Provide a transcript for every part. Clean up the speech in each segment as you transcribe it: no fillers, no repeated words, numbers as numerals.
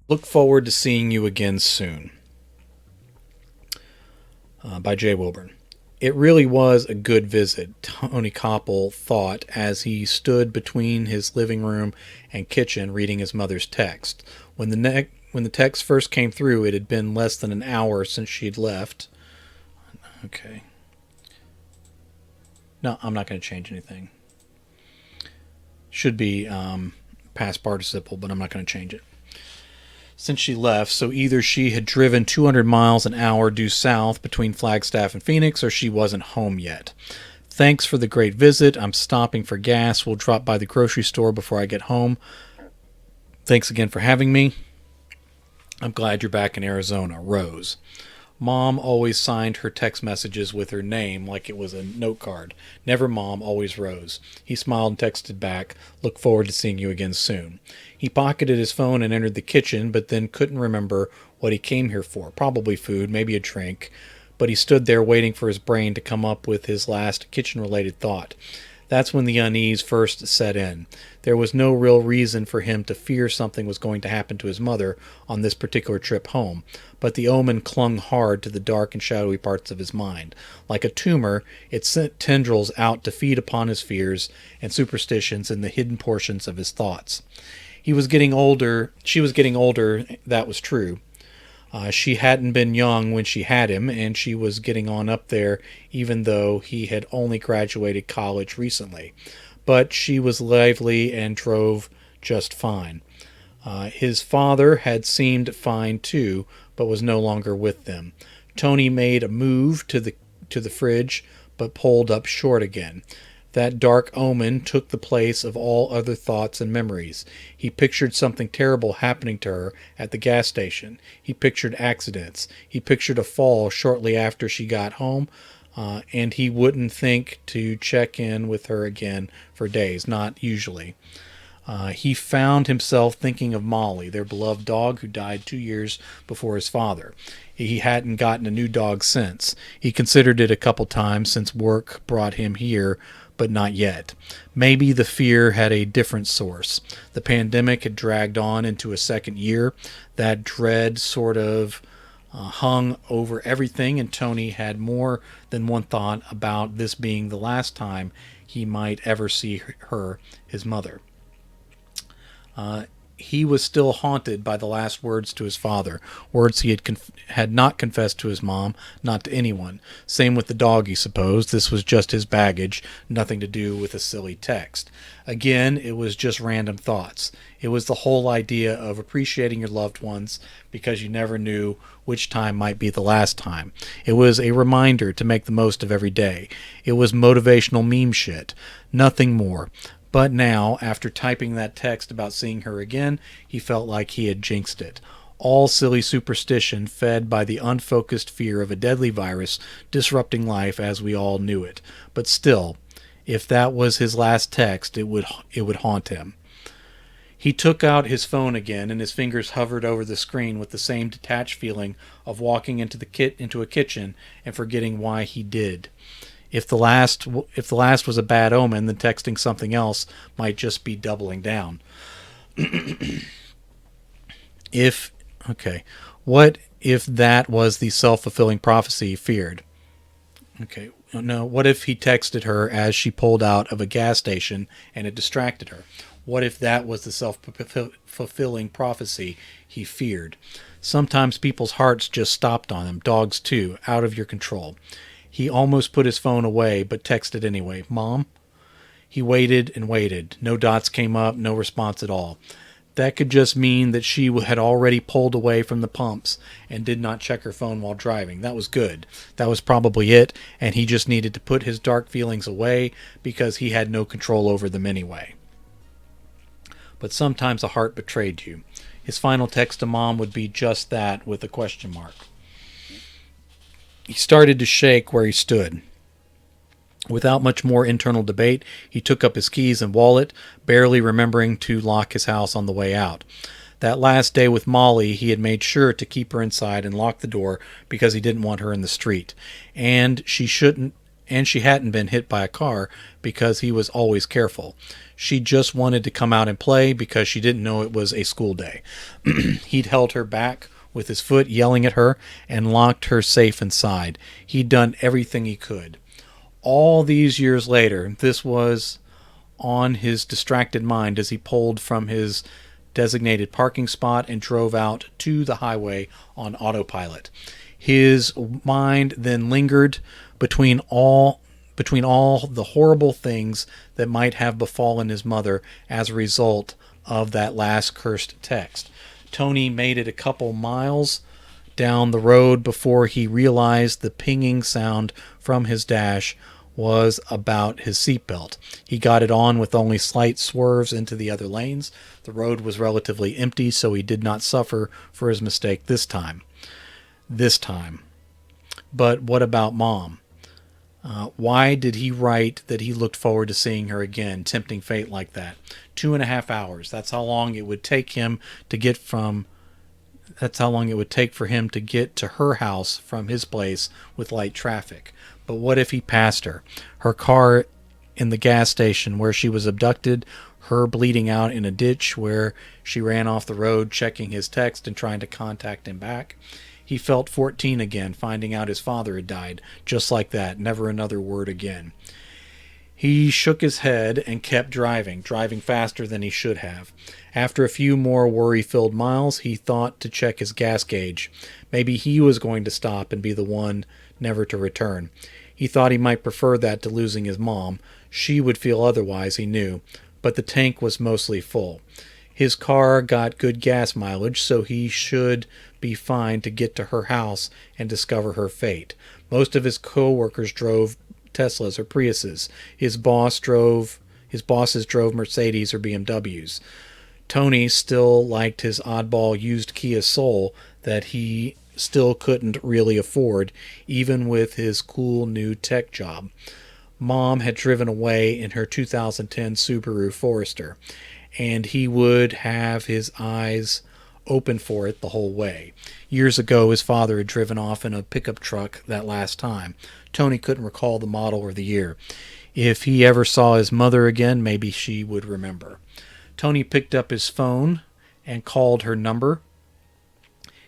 Look forward to seeing you again soon. By Jay Wilburn. It really was a good visit, Tony Koppel thought as he stood between his living room and kitchen reading his mother's text. When the text first came through, it had been less than an hour since she'd left. Okay. No, I'm not going to change anything. Should be past participle, but I'm not going to change it. Since she left, so either she had driven 200 miles an hour due south between Flagstaff and Phoenix, or she wasn't home yet. Thanks for the great visit. I'm stopping for gas. We'll drop by the grocery store before I get home. Thanks again for having me. I'm glad you're back in Arizona. Rose. Mom always signed her text messages with her name like it was a note card. Never Mom, always Rose. He smiled and texted back, look forward to seeing you again soon. He pocketed his phone and entered the kitchen, but then couldn't remember what he came here for. Probably food, maybe a drink. But he stood there waiting for his brain to come up with his last kitchen-related thought. That's when the unease first set in. There was no real reason for him to fear something was going to happen to his mother on this particular trip home, but the omen clung hard to the dark and shadowy parts of his mind. Like a tumor, it sent tendrils out to feed upon his fears and superstitions in the hidden portions of his thoughts. He was getting older. She was getting older, that was true. She hadn't been young when she had him, and she was getting on up there even though he had only graduated college recently. But she was lively and drove just fine. His father had seemed fine too, but was no longer with them. Tony made a move to the fridge, but pulled up short again. That dark omen took the place of all other thoughts and memories. He pictured something terrible happening to her at the gas station. He pictured accidents. He pictured a fall shortly after she got home, and he wouldn't think to check in with her again for days, not usually. He found himself thinking of Molly, their beloved dog who died 2 years before his father. He hadn't gotten a new dog since. He considered it a couple times since work brought him here, but not yet. Maybe the fear had a different source. The pandemic had dragged on into a second year. That dread sort of hung over everything, and Tony had more than one thought about this being the last time he might ever see her, his mother. He was still haunted by the last words to his father, words he had not confessed to his mom, not to anyone. Same with the dog, he supposed. This was just his baggage, nothing to do with a silly text. Again, it was just random thoughts. It was the whole idea of appreciating your loved ones because you never knew which time might be the last time. It was a reminder to make the most of every day. It was motivational meme shit. Nothing more. But now, after typing that text about seeing her again, he felt like he had jinxed it. All silly superstition fed by the unfocused fear of a deadly virus disrupting life as we all knew it. But still, if that was his last text, it would haunt him. He took out his phone again, and his fingers hovered over the screen with the same detached feeling of walking into a kitchen and forgetting why he did. If the last was a bad omen, then texting something else might just be doubling down. What if that was the self-fulfilling prophecy he feared? No, what if he texted her as she pulled out of a gas station and it distracted her? What if that was the self-fulfilling prophecy he feared? Sometimes people's hearts just stopped on them, dogs too, out of your control. He almost put his phone away, but texted anyway. Mom? He waited and waited. No dots came up, no response at all. That could just mean that she had already pulled away from the pumps and did not check her phone while driving. That was good. That was probably it, and he just needed to put his dark feelings away because he had no control over them anyway. But sometimes a heart betrayed you. His final text to Mom would be just that, with a question mark. He started to shake where he stood. Without much more internal debate, he took up his keys and wallet, barely remembering to lock his house on the way out. That last day with Molly, he had made sure to keep her inside and lock the door because he didn't want her in the street. And she shouldn't and she hadn't been hit by a car because he was always careful. She just wanted to come out and play because she didn't know it was a school day. He'd held her back with his foot, yelling at her, and locked her safe inside. He'd done everything he could. All these years later, this was on his distracted mind as he pulled from his designated parking spot and drove out to the highway on autopilot. His mind then lingered between all the horrible things that might have befallen his mother as a result of that last cursed text. Tony made it a couple miles down the road before he realized the pinging sound from his dash was about his seatbelt. He got it on with only slight swerves into the other lanes. The road was relatively empty, so he did not suffer for his mistake this time. But what about Mom? Why did he write that he looked forward to seeing her again, tempting fate like that? 2.5 hours. That's how long it would take him to get from. That's how long it would take for him to get to her house from his place with light traffic. But what if he passed her? Her car in the gas station where she was abducted, her bleeding out in a ditch where she ran off the road, checking his text and trying to contact him back. He felt 14 again, finding out his father had died, just like that, never another word again. He shook his head and kept driving faster than he should have. After a few more worry-filled miles, he thought to check his gas gauge. Maybe he was going to stop and be the one never to return. He thought he might prefer that to losing his mom. She would feel otherwise, he knew, but the tank was mostly full. His car got good gas mileage, so he should be fine to get to her house and discover her fate. Most of his co-workers drove Teslas or Priuses. His bosses drove Mercedes or BMWs. Tony still liked his oddball used Kia Soul that he still couldn't really afford, even with his cool new tech job. Mom had driven away in her 2010 Subaru Forester, and he would have his eyes open for it the whole way. Years ago, his father had driven off in a pickup truck that last time. Tony couldn't recall the model or the year. If he ever saw his mother again, maybe she would remember. Tony picked up his phone and called her number.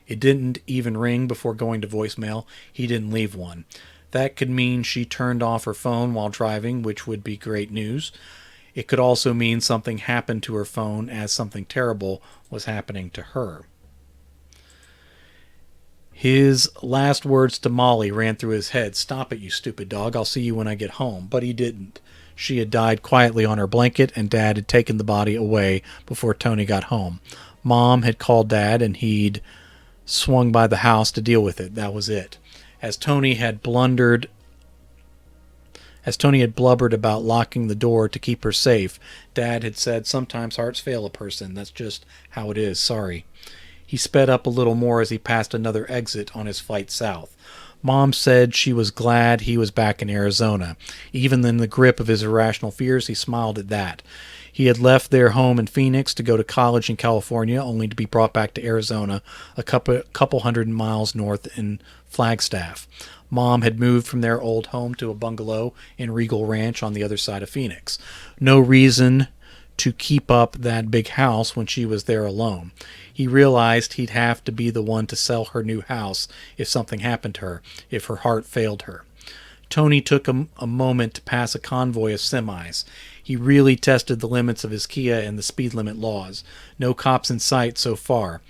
It didn't even ring before going to voicemail. He didn't leave one. That could mean she turned off her phone while driving, which would be great news. It could also mean something happened to her phone as something terrible was happening to her. His last words to Molly ran through his head. "Stop it, you stupid dog. I'll see you when I get home." But he didn't. She had died quietly on her blanket, and Dad had taken the body away before Tony got home. Mom had called Dad, and he'd swung by the house to deal with it. That was it. As Tony had blubbered about locking the door to keep her safe, Dad had said, "Sometimes hearts fail a person. That's just how it is. Sorry." He sped up a little more as he passed another exit on his flight south. Mom said she was glad he was back in Arizona. Even in the grip of his irrational fears, he smiled at that. He had left their home in Phoenix to go to college in California, only to be brought back to Arizona, a couple hundred miles north in Flagstaff. Mom had moved from their old home to a bungalow in Regal Ranch on the other side of Phoenix. No reason to keep up that big house when she was there alone. He realized he'd have to be the one to sell her new house if something happened to her, if her heart failed her. Tony took a moment to pass a convoy of semis. He really tested the limits of his Kia and the speed limit laws. No cops in sight so far.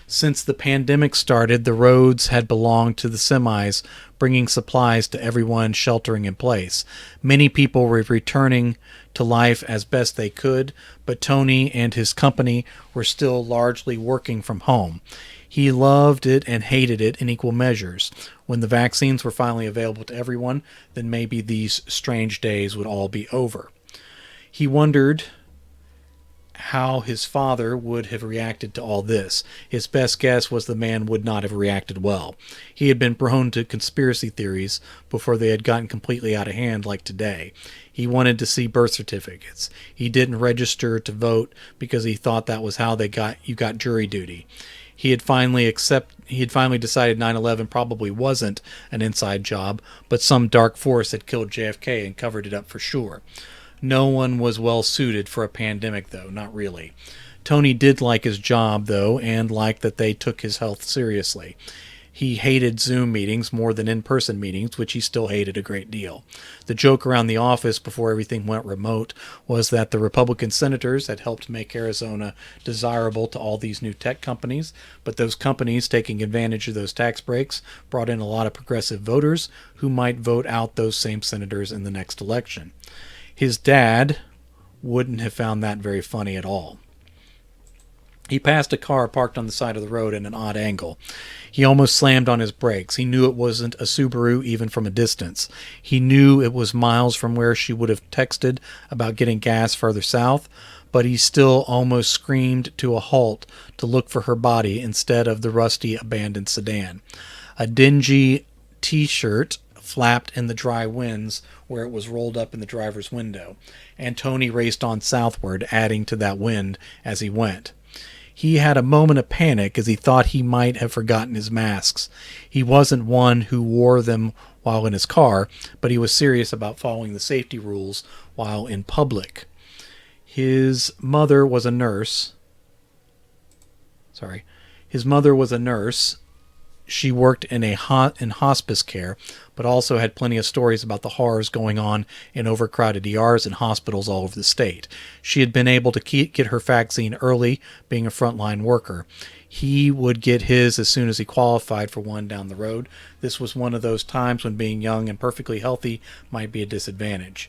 Since the pandemic started, the roads had belonged to the semis, bringing supplies to everyone sheltering in place. Many people were returning to life as best they could, but Tony and his company were still largely working from home. He loved it and hated it in equal measures. When the vaccines were finally available to everyone, then maybe these strange days would all be over. He wondered how his father would have reacted to all this. His best guess was the man would not have reacted well. He had been prone to conspiracy theories before they had gotten completely out of hand like today. He wanted to see birth certificates. He didn't register to vote because he thought that was how you got jury duty. He had finally accepted he had finally decided 9/11 probably wasn't an inside job, but some dark force had killed JFK and covered it up for sure. No one was well suited for a pandemic, though, not really. Tony did like his job, though, and liked that they took his health seriously. He hated Zoom meetings more than in-person meetings, which he still hated a great deal. The joke around the office before everything went remote was that the Republican senators had helped make Arizona desirable to all these new tech companies, but those companies taking advantage of those tax breaks brought in a lot of progressive voters who might vote out those same senators in the next election. His dad wouldn't have found that very funny at all. He passed a car parked on the side of the road at an odd angle. He almost slammed on his brakes. He knew it wasn't a Subaru even from a distance. He knew it was miles from where she would have texted about getting gas further south, but he still almost screamed to a halt to look for her body instead of the rusty abandoned sedan. A dingy t-shirt flapped in the dry winds where it was rolled up in the driver's window, and Tony raced on southward, adding to that wind as he went. He had a moment of panic as he thought he might have forgotten his masks. He wasn't one who wore them while in his car, but he was serious about following the safety rules while in public. His mother was a nurse. She worked in hospice care, but also had plenty of stories about the horrors going on in overcrowded ERs and hospitals all over the state. She had been able to get her vaccine early, being a frontline worker. He would get his as soon as he qualified for one down the road. This was one of those times when being young and perfectly healthy might be a disadvantage.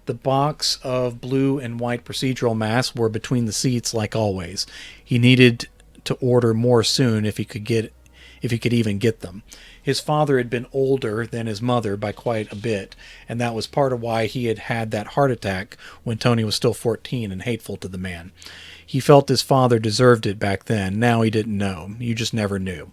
The box of blue and white procedural masks were between the seats like always. He needed to order more soon if he could even get them. His father had been older than his mother by quite a bit, and that was part of why he had had that heart attack when Tony was still 14 and hateful to the man. He felt his father deserved it back then. Now he didn't know. You just never knew.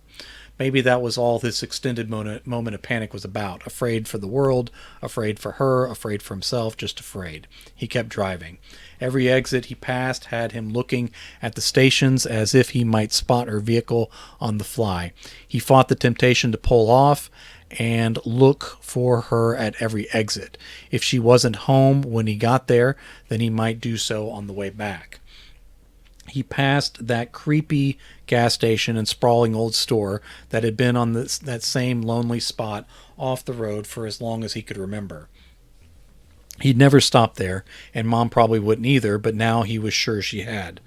Maybe that was all this extended moment of panic was about. Afraid for the world, afraid for her, afraid for himself, just afraid. He kept driving. Every exit he passed had him looking at the stations as if he might spot her vehicle on the fly. He fought the temptation to pull off and look for her at every exit. If she wasn't home when he got there, then he might do so on the way back. He passed that creepy gas station and sprawling old store that had been on that same lonely spot off the road for as long as he could remember. He'd never stopped there, and Mom probably wouldn't either, but now he was sure she had.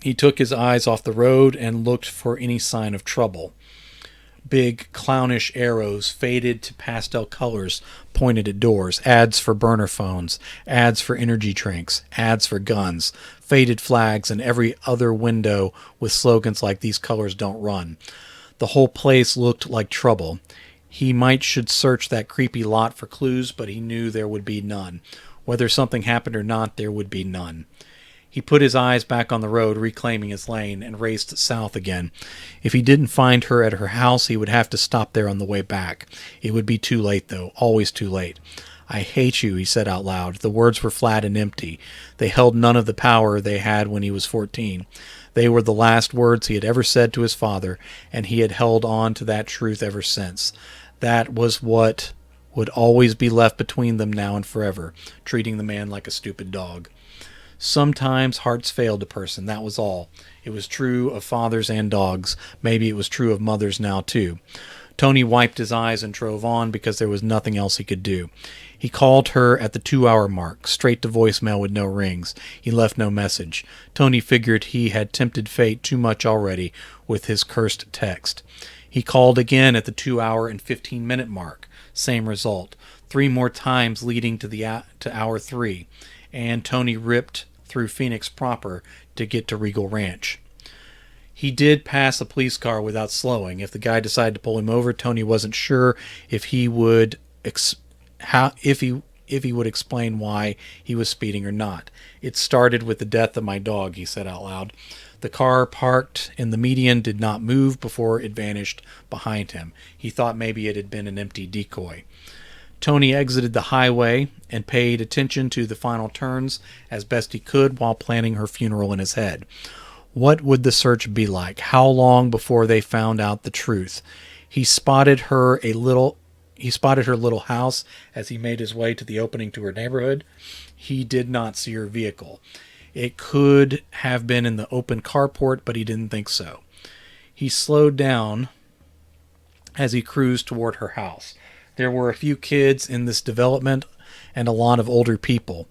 He took his eyes off the road and looked for any sign of trouble. Big, clownish arrows, faded to pastel colors, pointed at doors. Ads for burner phones, ads for energy drinks, ads for guns, faded flags in every other window with slogans like "These colors don't run." The whole place looked like trouble. He should search that creepy lot for clues, but he knew there would be none. Whether something happened or not, there would be none. He put his eyes back on the road, reclaiming his lane, and raced south again. If he didn't find her at her house, he would have to stop there on the way back. It would be too late, though, always too late. "I hate you," he said out loud. The words were flat and empty. They held none of the power they had when he was 14. They were the last words he had ever said to his father, and he had held on to that truth ever since. That was what would always be left between them now and forever, treating the man like a stupid dog. Sometimes hearts failed a person, that was all. It was true of fathers and dogs. Maybe it was true of mothers now, too. Tony wiped his eyes and drove on because there was nothing else he could do. He called her at the 2-hour mark, straight to voicemail with no rings. He left no message. Tony figured he had tempted fate too much already with his cursed text. He called again at the 2-hour and 15-minute mark. Same result. 3 more times leading to hour 3. And Tony ripped through Phoenix proper to get to Regal Ranch. He did pass a police car without slowing. If the guy decided to pull him over, Tony wasn't sure if he would explain why he was speeding or not. "It started with the death of my dog," he said out loud. The car parked in the median did not move before it vanished behind him. He thought maybe it had been an empty decoy. Tony exited the highway and paid attention to the final turns as best he could while planning her funeral in his head. What would the search be like? How long before they found out the truth? He spotted her little house as he made his way to the opening to her neighborhood. He did not see her vehicle. It could have been in the open carport, but he didn't think so. He slowed down as he cruised toward her house. There were a few kids in this development and a lot of older people.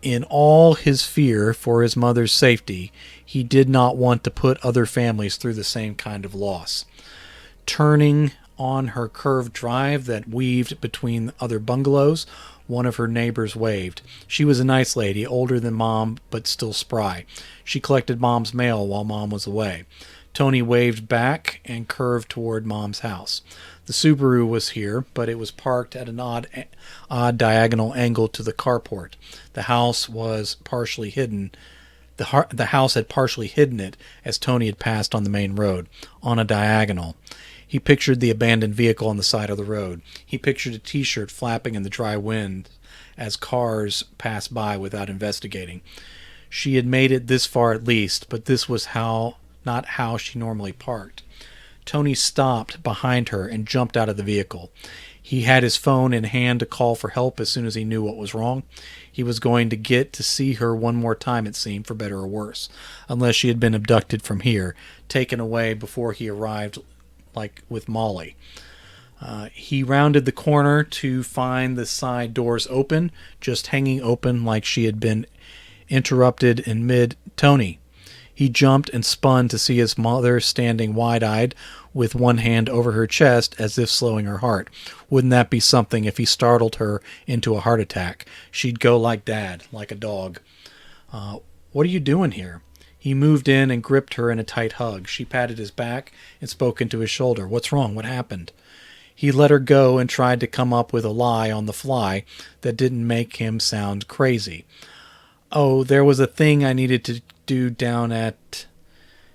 In all his fear for his mother's safety, he did not want to put other families through the same kind of loss. Turning on her curved drive that weaved between other bungalows, one of her neighbors waved. She was a nice lady, older than Mom, but still spry. She collected Mom's mail while Mom was away. Tony waved back and curved toward Mom's house. The Subaru was here, but it was parked at an odd diagonal angle to the carport. The house was partially hidden. The house had partially hidden it as Tony had passed on the main road, on a diagonal. He pictured the abandoned vehicle on the side of the road. He pictured a T-shirt flapping in the dry wind as cars passed by without investigating. She had made it this far at least, but this was not how she normally parked. Tony stopped behind her and jumped out of the vehicle. He had his phone in hand to call for help as soon as he knew what was wrong. He was going to get to see her one more time, it seemed, for better or worse, unless she had been abducted from here, taken away before he arrived, like with Molly. He rounded the corner to find the side doors open, just hanging open like she had been interrupted in mid-Tony. He jumped and spun to see his mother standing wide-eyed with one hand over her chest as if slowing her heart. Wouldn't that be something if he startled her into a heart attack? She'd go like Dad, like a dog. What are you doing here? He moved in and gripped her in a tight hug. She patted his back and spoke into his shoulder. What's wrong? What happened? He let her go and tried to come up with a lie on the fly that didn't make him sound crazy. Oh, there was a thing I needed to do down at...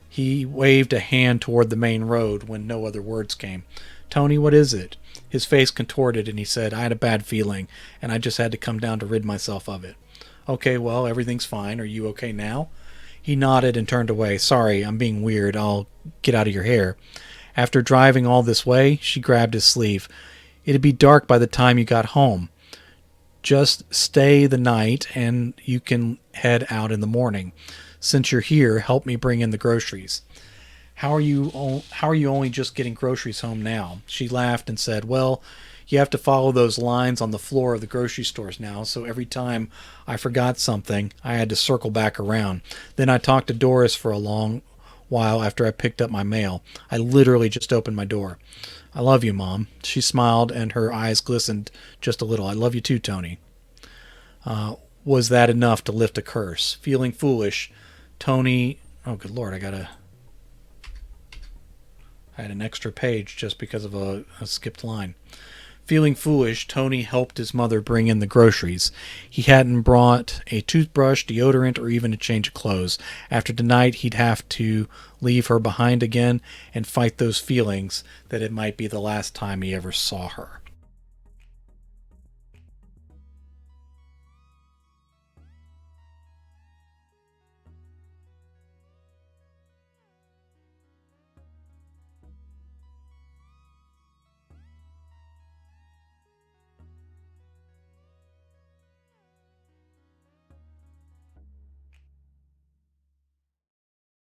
He waved a hand toward the main road when no other words came. Tony, what is it? His face contorted and he said, I had a bad feeling and I just had to come down to rid myself of it. Okay, well, everything's fine. Are you okay now? He nodded and turned away. Sorry, I'm being weird. I'll get out of your hair. After driving all this way, she grabbed his sleeve. It'd be dark by the time you got home. Just stay the night and you can head out in the morning. Since you're here, help me bring in the groceries. How are you only just getting groceries home now? She laughed and said, well, you have to follow those lines on the floor of the grocery stores now, so every time I forgot something, I had to circle back around. Then I talked to Doris for a long while after I picked up my mail. I literally just opened my door. I love you, Mom. She smiled and her eyes glistened just a little. I love you too, Tony. Was that enough to lift a curse? Feeling foolish, Tony... Oh, good Lord, I had an extra page just because of a skipped line. Feeling foolish, Tony helped his mother bring in the groceries. He hadn't brought a toothbrush, deodorant, or even a change of clothes. After tonight, he'd have to leave her behind again and fight those feelings that it might be the last time he ever saw her.